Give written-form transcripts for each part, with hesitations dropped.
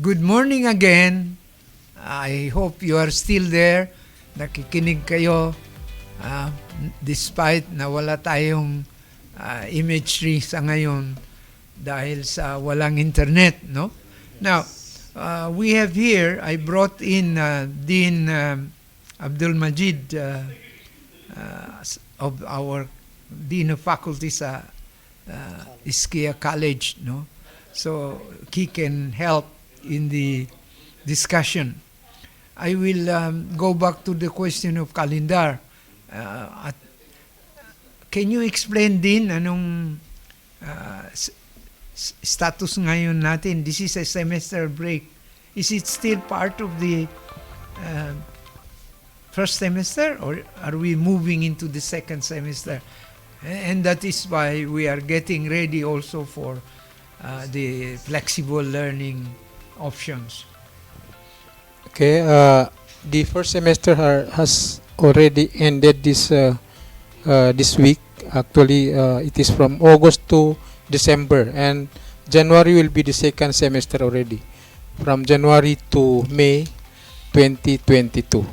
Good morning again. I hope you are still there. Nakikinig kayo despite na wala tayong imagery sa ngayon dahil sa walang internet, no? Now, we have here, I brought in Dean Abdul Majid of our Dean of Faculty sa Iskia College, no? So he can help in the discussion. I will go back to the question of calendar. Can you explain din anong status ngayon natin? This is a semester break. Is it still part of the first semester, or are we moving into the second semester? And that is why we are getting ready also for the flexible learning options. Okay, the first semester has already ended this week. Actually, it is from August to December, and January will be the second semester already, from January to May 2022.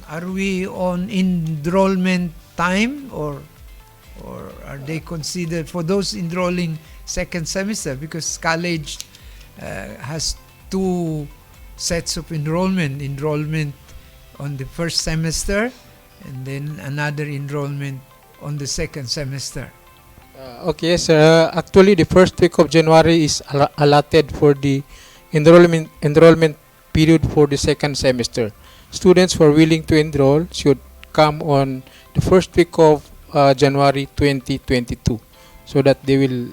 Are we on enrollment time, or are they considered for those enrolling second semester? Because college has two sets of enrollment on the first semester and then another enrollment on the second semester. Okay, sir. Actually, the first week of January is allotted for the enrollment period for the second semester. Students who are willing to enroll should come on the first week of January 2022, so that they will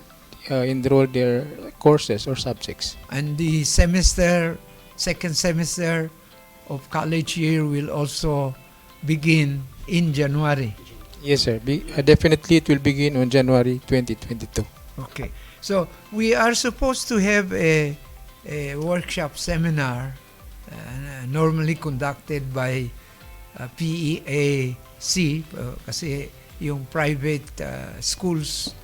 enroll their courses or subjects. And the second semester of college year will also begin in January. Yes, sir. Definitely, it will begin on January 2022. Okay. So we are supposed to have a workshop seminar normally conducted by PEAC kasi yung private schools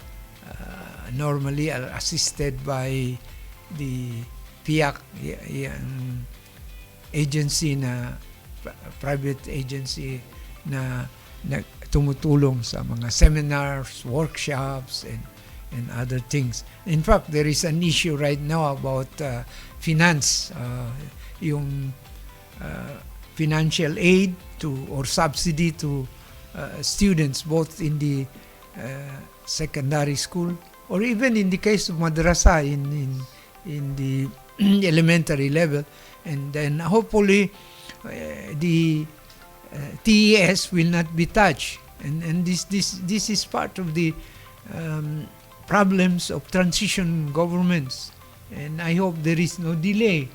normally are assisted by the PIAC, yung agency na private agency na tumutulong sa mga seminars, workshops, and other things. In fact, there is an issue right now about finance, yung financial aid or subsidy to students both in the secondary school or even in the case of madrasa in the elementary level, and then hopefully the TES will not be touched, and this is part of the problems of transition governments, and I hope there is no delay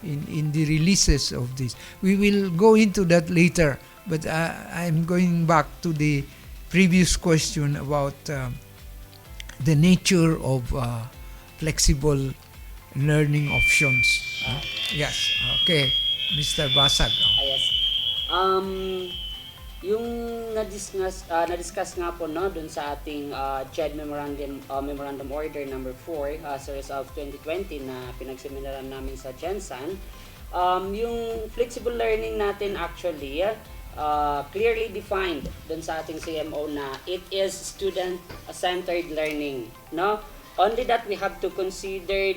in the releases of this. We will go into that later, but I'm going back to the previous question about the nature of flexible learning options. Yes. Okay, Mr. Basag. Yes. Yung na-discuss nga po no dun sa ating CHED Memorandum Order number 4 series of 2020 na pinagseminaran namin sa Jensen, yung flexible learning natin actually clearly defined dun sa ating CMO na it is student-centered learning, no? Only that we have to consider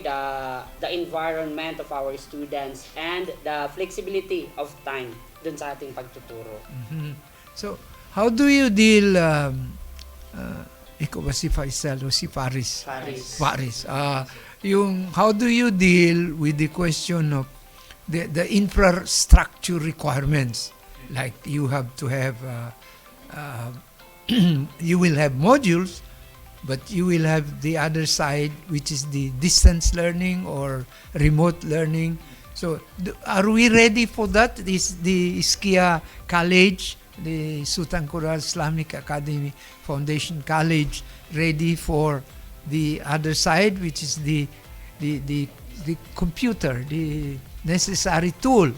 the environment of our students and the flexibility of time dun sa ating pagtuturo. Mm-hmm. So, how do you deal, ikaw ba si Faisal o si Faris? Faris. How do you deal with the question of the infrastructure requirements? Like you have to have, you will have modules, but you will have the other side, which is the distance learning or remote learning. So, are we ready for that? Is the Iskia College, the Sultan Kural Islamic Academy Foundation College, ready for the other side, which is the computer, the necessary tool?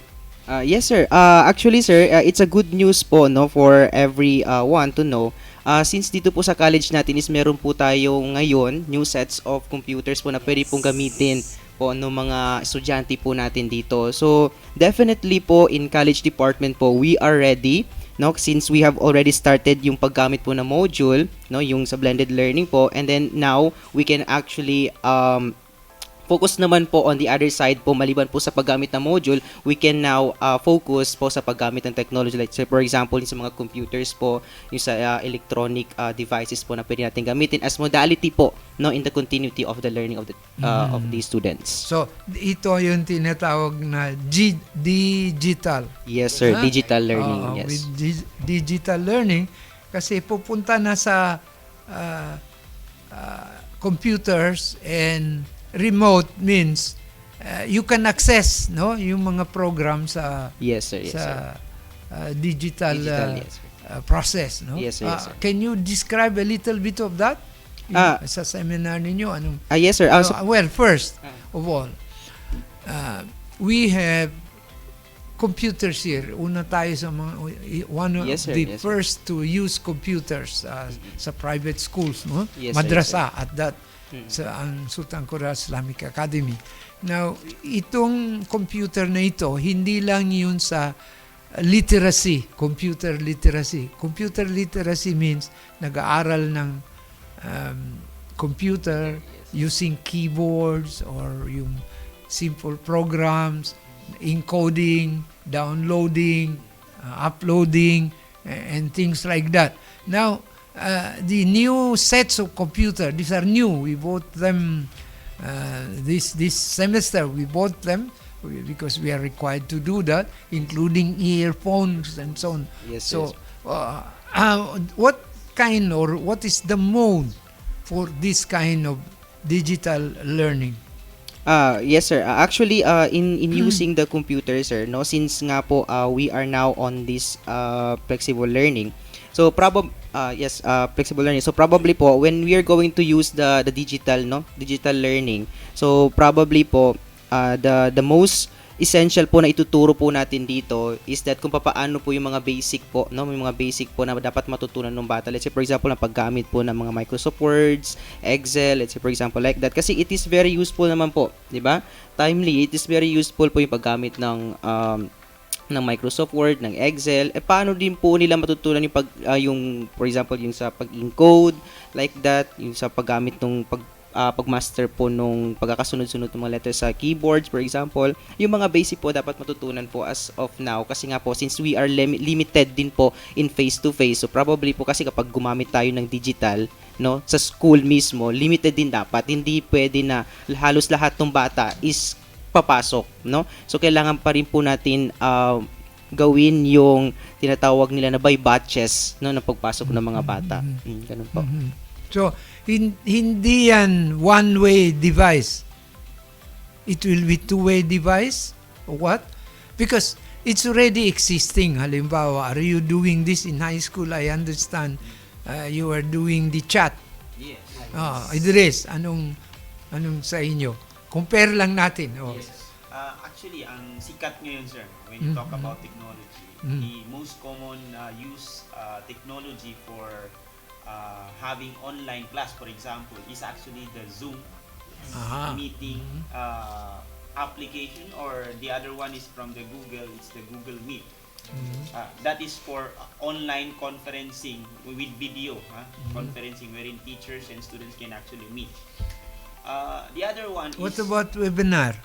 Yes, sir. Actually, sir, it's a good news po, no, for every one to know. Since dito po sa college natin is meron po tayo ngayon new sets of computers po na pwede pong gamitin po ng mga estudyante po natin dito. So, definitely po in college department po, we are ready, no, since we have already started yung paggamit po ng module, no, yung sa blended learning po, and then now we can actually focus naman po on the other side po, maliban po sa paggamit ng module, we can now focus po sa paggamit ng technology, like so for example yung sa mga computers po, yung sa electronic devices po na pwede natin gamitin as modality po, no, in the continuity of the learning of the students. So, ito yung tinatawag na digital. Yes sir, Ah, digital learning. Oo, Yes. with digital learning, kasi pupunta na sa computers, and remote means you can access, no, yung mga programs sa Yes sir. Yes sir. digital, Yes sir. process, no? Yes, sir, yes, sir. Can you describe a little bit of that? Sa seminar ninyo, anong Yes sir. well, first of all, we have computers here. Una tayo sa mga one of Yes, sir. the Yes, sir. first to use computers sa private schools, no? Yes, sir. Madrasa at that sa ang Sultan Kudarat Islamic Academy. Now, itong computer na ito, hindi lang yun sa literacy, computer literacy. Computer literacy means nag-aaral ng computer using keyboards or yung simple programs, encoding, downloading, uploading, and things like that. Now, the new sets of computer, these are new. We bought them this semester. We bought them because we are required to do that, including earphones and so on. Yes, So, what kind or what is the mode for this kind of digital learning? Yes sir. Actually in using the computer sir, no, since nga po we are now on this flexible learning. So flexible learning. So probably po when we are going to use the digital learning. So probably po the most essential po na ituturo po natin dito is that kung paano po yung mga basic po, no, yung mga basic po na dapat matutunan ng bata. Let's say for example, ang paggamit po ng mga Microsoft Words, Excel, let's say for example like that, kasi it is very useful naman po, 'di ba? Timely, it is very useful po yung paggamit ng Microsoft Word, ng Excel. Paano din po nila matutunan yung yung for example yung sa pag-encode like that, yung sa paggamit ng pagmaster po nung pagkakasunod-sunod ng mga letters sa keyboards, for example. Yung mga basic po dapat matutunan po as of now kasi nga po since we are limited din po in face-to-face. So probably po kasi kapag gumamit tayo ng digital, no, sa school mismo, limited din dapat. Hindi pwede na halos lahat ng bata is papasok, no? So kailangan pa rin po natin gawin yung tinatawag nila na by batches, no, na pagpasok ng mga bata. Ganun po. So, hindi yan one-way device. It will be two-way device or what? Because it's already existing. Halimbawa, are you doing this in high school? I understand you are doing the chat. Yes. Idris, anong sa inyo? Compare lang natin. Oh. Yes. Actually, ang sikat ngayon, sir, when you talk about technology, the most common use technology for having online class, for example, is actually the Zoom meeting application, or the other one is from the Google, it's the Google Meet. That is for online conferencing with video, conferencing wherein teachers and students can actually meet. The other one What is about webinar?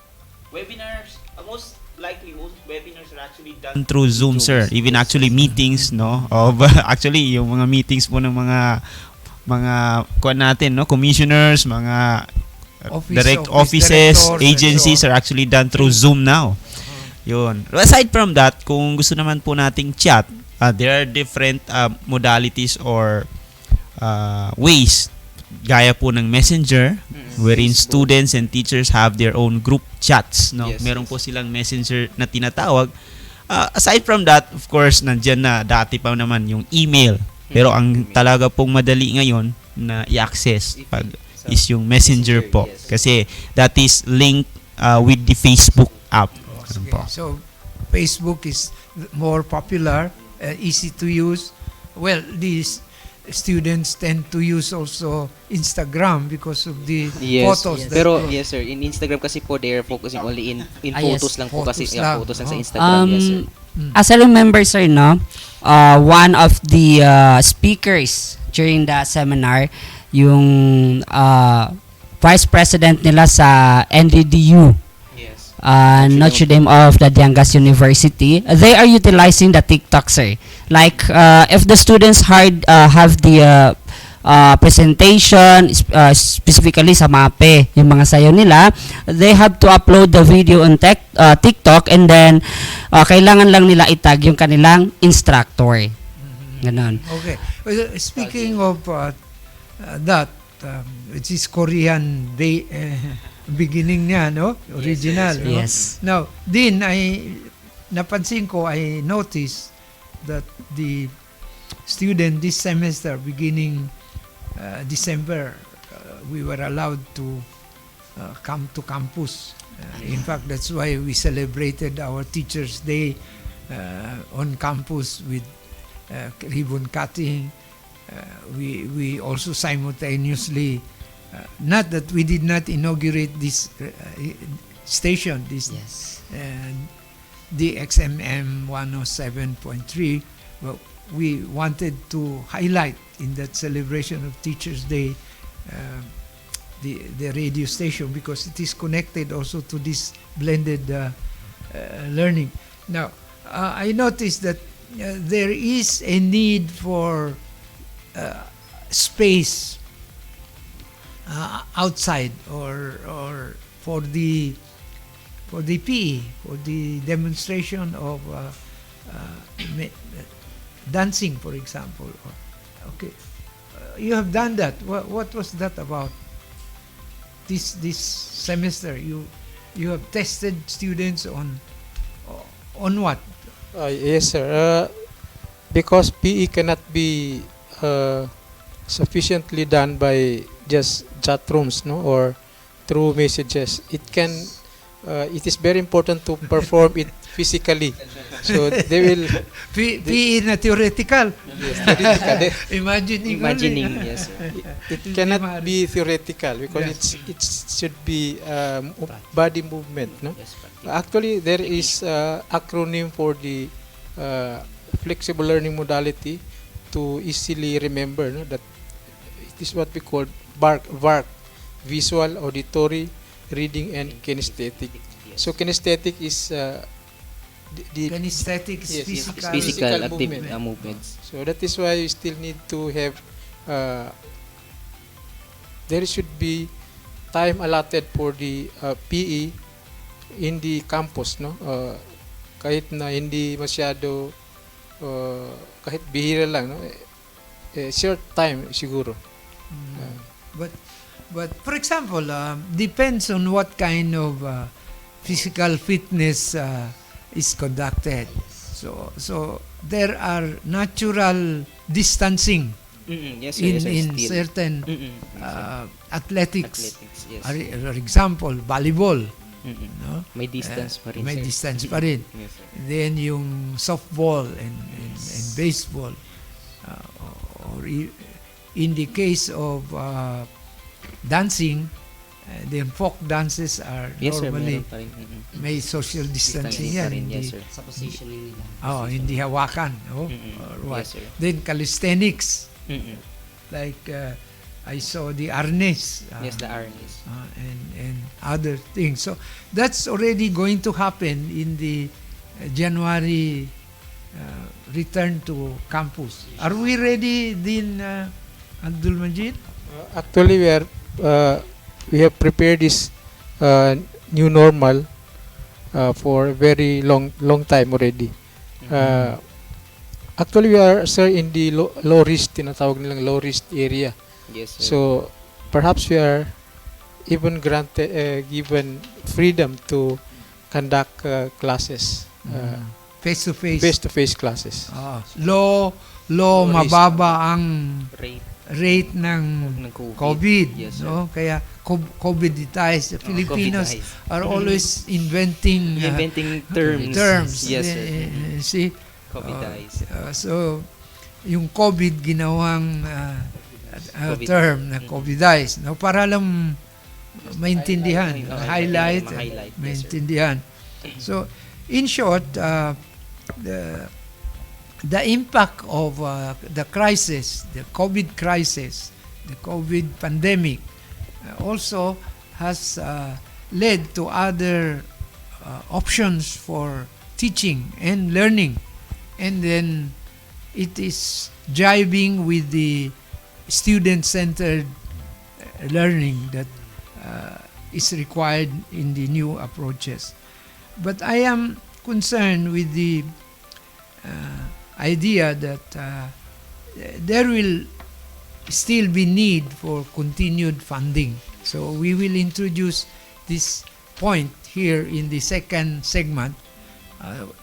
webinars. Most likely, most webinars are actually done through Zoom, sir. Even actually meetings, no? Of actually yung mga meetings po ng mga kuan natin, no? Commissioners, mga offices, directors, agencies and so on. are actually done through Zoom now. Yun. Aside from that, kung gusto naman po nating chat, there are different modalities or ways. Gaya po ng Messenger, wherein students and teachers have their own group chats, no? Yes, Meron po silang Messenger na tinatawag. Aside from that, of course, nandiyan na dati pa naman yung email. Pero ang talaga pong madali ngayon na i-access is yung Messenger po. Yes. Kasi that is linked with the Facebook app. Ganun po. So, Facebook is more popular, easy to use. Well, students tend to use also Instagram because of the Yes. photos. Yes. that Pero go- yes sir, in Instagram kasi po they are focusing only in Ah, yes. photos lang po kasi Photos lang. photos lang sa Oh. Instagram. Yes sir. As I remember, sir, no, one of the speakers during the seminar, yung vice president nila sa NDDU, Yes. Notre Dame of the Diangas University, they are utilizing the TikTok, sir. Like, if the students have the presentation, specifically sa MAPE, yung mga sayo nila, they have to upload the video on TikTok, and then kailangan lang nila itag yung kanilang instructor. Ganon. Okay. Well, speaking of that, which is Korean beginning niya, no? Original. no? Yes. Now, din napansin ko, I noticed that the student this semester, beginning December, we were allowed to come to campus. In fact, that's why we celebrated our Teachers' Day on campus with ribbon cutting. We also simultaneously, not that we did not inaugurate this station, this Yes. the XMM 107.3, well, we wanted to highlight in that celebration of Teachers' Day the radio station, because it is connected also to this blended learning. Now, I noticed that there is a need for space outside or for the PE, for the demonstration of dancing, for example. Okay, you have done that. What was that about? This semester, you have tested students on what? Yes, sir. Because PE cannot be sufficiently done by just chat rooms, no, or through messages. It is very important to perform it physically. So they will. PE na theoretical. Yes, theoretical. Imagining. Imagining, only. yes sir. It cannot be theoretical because Yes. it should be body movement, no. Yes, practical. Actually, there is acronym for the flexible learning modality to easily remember, no, that it is what we call VARC, visual, auditory, reading, and kinesthetic. Yes. So kinesthetic is the Kinesthetics, Yes, yes, physical, Physical active movement. movements. so that is why you still need to have there should be time allotted for the PE in the campus, no, kahit na hindi masyado kahit bihira lang, no, short time siguro. But for example, depends on what kind of physical fitness is conducted. So there are natural distancing Yes sir, yes sir, in still. certain Yes, sir. athletics. Athletics, yes. For example, volleyball, no? May distance pa rin May sir. distance pa rin. Yes sir. Then yung softball and baseball, or in the case of dancing, then folk dances are Yes sir, normally meron pa rin. may social distancing Pa yan, rin, hindi, yes sir. Sa positioning nila. hindi hawakan, no? Mm-mm. Or what. Yes sir. Then calisthenics, Mm-mm. like I saw the arnis, Yes, the harness. and other things. So that's already going to happen in the January return to campus. Are we ready, Din Abdul Majid? Actually, we have prepared this new normal for a very long time already. Actually, we are, sir, in the low risk, tinatawag nilang low risk area. Yes sir. So perhaps we are even given freedom to conduct classes, Face-to-face. classes. Low Low risk. mababa ang rate ng ng COVID, Yes sir. no? Kaya COVID-itized. The Filipinos COVID-ized. are always inventing Inventing terms. terms. Yes sir. See? COVID-ized. So yung COVID ginawang term na COVIDize, no, para lang maintindihan, highlight, Ma-highlight, yes, sir. maintindihan. So, in short, the impact of the crisis, the COVID crisis, the COVID pandemic, also has led to other options for teaching and learning. And then it is jiving with the student-centered learning that is required in the new approaches. But I am concerned with the idea that there will still be need for continued funding. So we will introduce this point here in the second segment,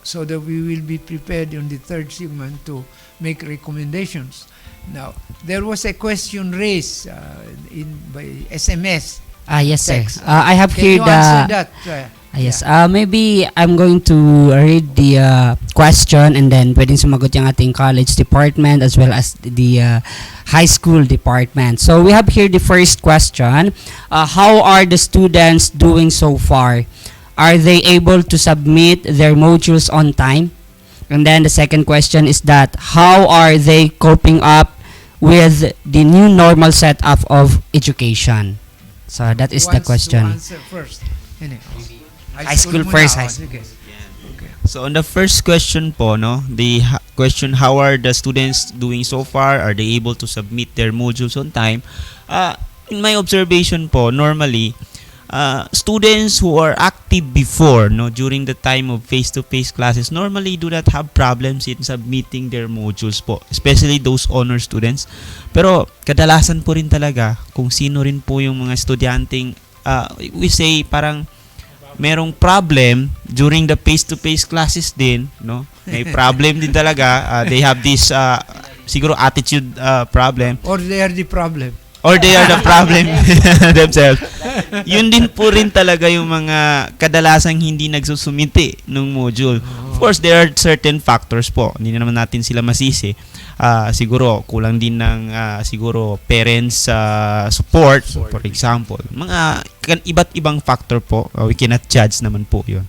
so that we will be prepared on the third segment to make recommendations. Now, there was a question raised by SMS. Yes, sir. Text. I have Can here you the... answer that? Yes. Maybe I'm going to read the question, and then pwedeng sumagot yung ating college department as well as the high school department. So we have here the first question. How are the students doing so far? Are they able to submit their modules on time? And then the second question is that how are they coping up with the new normal setup of education? So that is Who the wants to question. answer first? High school muna. first, Oh, high school. sige. Okay. So on the first question po, no, the question, how are the students doing so far? Are they able to submit their modules on time? In my observation po, normally, students who are active before, no, during the time of face-to-face classes, normally do not have problems in submitting their modules po, especially those honor students. Pero kadalasan po rin talaga kung sino rin po yung mga estudyanteng, we say parang merong problem during the face-to-face classes din, no? May problem din talaga. They have this siguro attitude problem. Or they are the problem. Or they are the problem themselves. Yun din po rin talaga yung mga kadalasang hindi nagsusumite ng module. Of course, there are certain factors po. Hindi na naman natin sila masisi. Siguro, kulang din ng siguro parents support, for example. Mga iba't ibang factor po. We cannot judge naman po yun.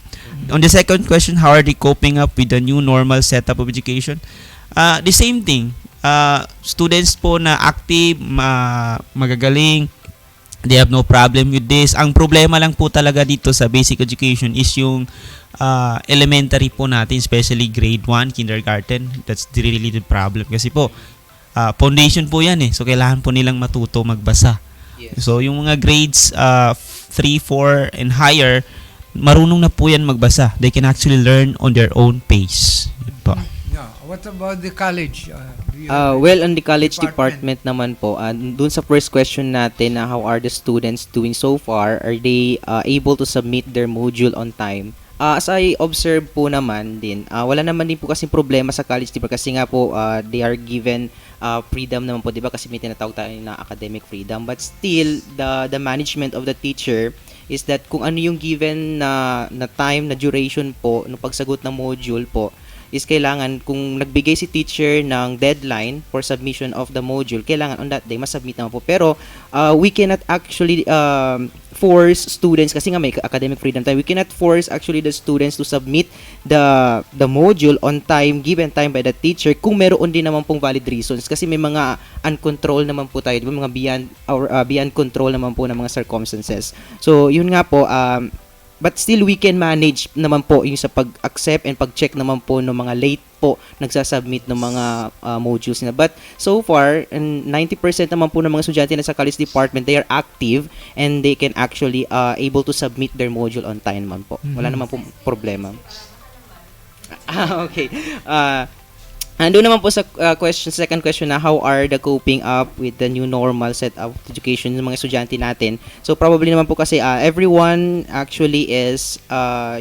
On the second question, how are they coping up with the new normal setup of education? The same thing. Students po na active, magagaling, they have no problem with this. Ang problema lang po talaga dito sa basic education is yung elementary po natin, especially grade 1, kindergarten. That's really the problem. Kasi po, foundation po yan eh. So, kailangan po nilang matuto magbasa. Yes. So, yung mga grades 3, 4, and higher, marunong na po yan magbasa. They can actually learn on their own pace. Yun po. Yeah. What about the college? Well, on the college department naman po, dun sa first question natin na how are the students doing so far, are they able to submit their module on time? As I observe po naman din, wala naman din po kasi problema sa college department kasi nga po they are given freedom naman po, di ba? Kasi may tinatawag tayo na academic freedom, but still the management of the teacher is that kung ano yung given na time, na duration po ng pagsagot ng module po, is kailangan kung nagbigay si teacher ng deadline for submission of the module, kailangan on that day masubmit naman po. Pero we cannot actually force students kasi nga may academic freedom time. We cannot force actually the students to submit the module on time, given time by the teacher kung meron din naman pong valid reasons kasi may mga uncontrolled naman po tayo, diba? Mga beyond control naman po ng mga circumstances. So yun nga po, but still we can manage naman po yung sa pag-accept and pag-check naman po ng mga late po nagsasubmit ng mga modules na. But so far, 90% naman po ng mga estudyante na sa college department, they are active and they can actually able to submit their module on time naman po. Wala naman po problema. Okay. Ando naman po sa second question na how are the coping up with the new normal set of education ng mga estudyante natin. So probably naman po kasi everyone actually is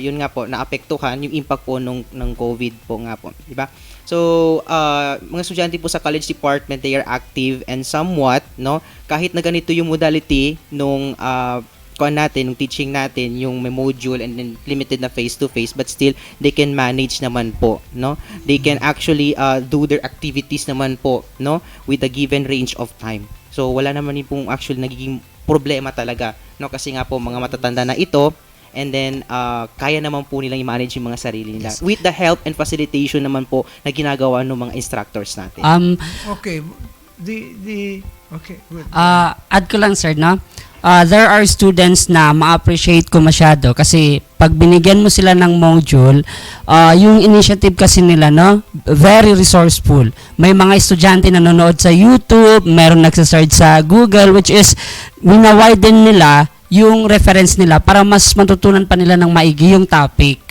yun nga po naapektuhan yung impact po ng COVID po nga po, di ba? So mga estudyante po sa college department, they are active and somewhat, no, kahit na ganito yung modality nung kuan natin, yung teaching natin, yung may module and then limited na face-to-face, but still, they can manage naman po, no? They can actually do their activities naman po, no? With a given range of time. So, wala naman yung pong actually nagiging problema talaga, no? Kasi nga po, mga matatanda na ito, and then, kaya naman po nilang i-manage yung mga sarili nila. With the help and facilitation naman po na ginagawa ng mga instructors natin. Okay. Okay, good. Add ko lang sir, no? There are students na ma-appreciate ko masyado kasi pag binigyan mo sila ng module, yung initiative kasi nila, no? Very resourceful. May mga estudyante na nanonood sa YouTube, meron nagsa-search sa Google, which is wina-widen nila yung reference nila para mas matutunan pa nila ng maigi yung topic.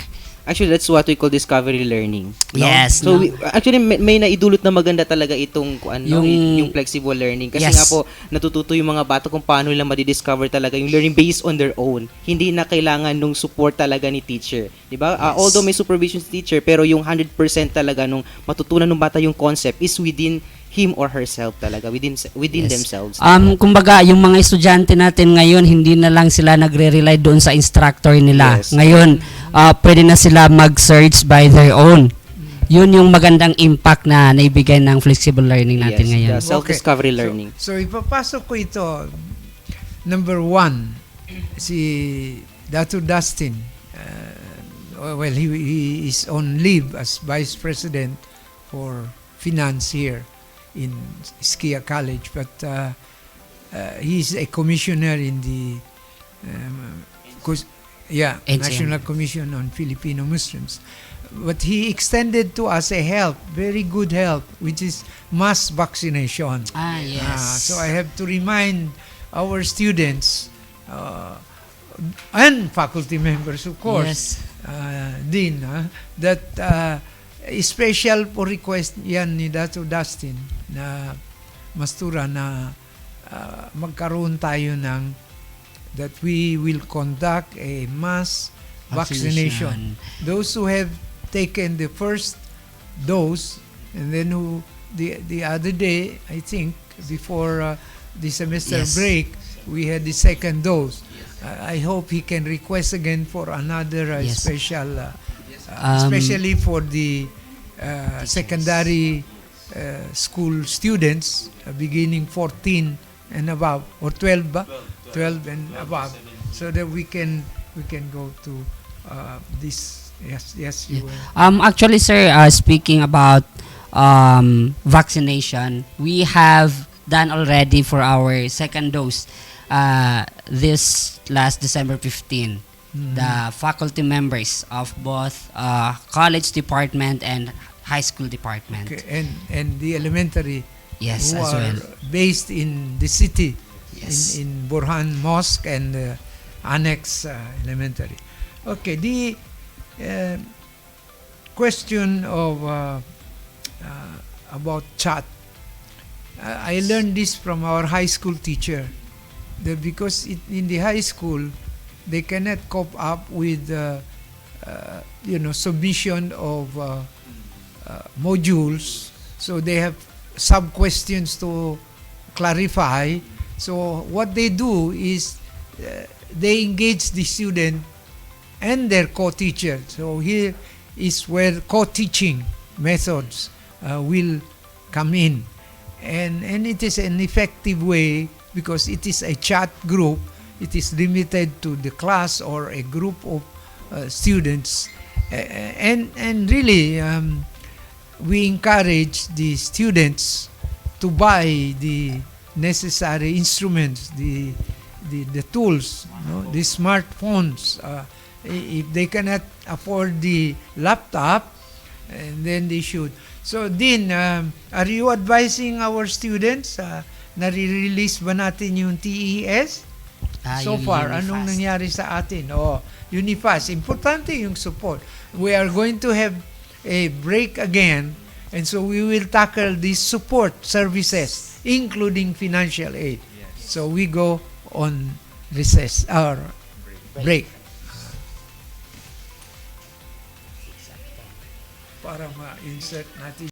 Actually, that's what we call discovery learning. No? Yes. So, actually, may naidulot na maganda talaga itong yung flexible learning. Kasi Yes. nga po, natututo yung mga bata kung paano nila madidiscover talaga yung learning based on their own. Hindi na kailangan nung support talaga ni teacher. Diba? Although may supervision si teacher, pero yung 100% talaga nung matutunan ng bata yung concept is within him or herself talaga, within Yes. themselves. Kumbaga, yung mga estudyante natin ngayon, hindi na lang sila nagre-rely doon sa instructor nila. Yes. Ngayon, pwede na sila mag-search by their own. Yun yung magandang impact na naibigay ng flexible learning natin Yes, ngayon. the self-discovery Okay. learning. So ipapasok ko ito. Number 1, si Dr. Dustin. Well, he is on leave as Vice President for Finance here in Skia College, but he's a commissioner in the NCM. National Commission on Filipino Muslims. But he extended to us a help, very good help, which is mass vaccination. Yes. So I have to remind our students and faculty members, of course, Dean, that special po request yan ni Dr. Dustin na Mastura na magkaroon tayo ng that we will conduct a mass vaccination. Those who have taken the first dose and then who the other day, I think, before the semester Yes. break, we had the second dose. I hope he can request again for another Yes. special, especially for the secondary school students beginning 14 and above, or 12 ba? 12 and above, so that we can go to this. Yes, you will. Actually, sir, speaking about vaccination, we have done already for our second dose this last December 15. The faculty members of both college department and high school department. Okay, and the elementary Yes, who as are well. based in the city, Yes. in Burhan Mosque and Annex Elementary. Okay, the question of about chat. I learned this from our high school teacher, that because in the high school they cannot cope up with submission of modules, so they have sub questions to clarify. So what they do is they engage the student and their co-teacher. So here is where co-teaching methods will come in, and it is an effective way because it is a chat group. It is limited to the class or a group of students, and really we encourage the students to buy the necessary instruments, the tools, the smartphones. If they cannot afford the laptop, and then they should. So, Dean, are you advising our students? Nare-release ba natin yung TES? So Yung far, Unifast. anong nangyari sa atin? Unifast. Importante yung support. We are going to have a break again, and so we will tackle these support services, including financial aid. So we go on recess or break. Para ma-insert natin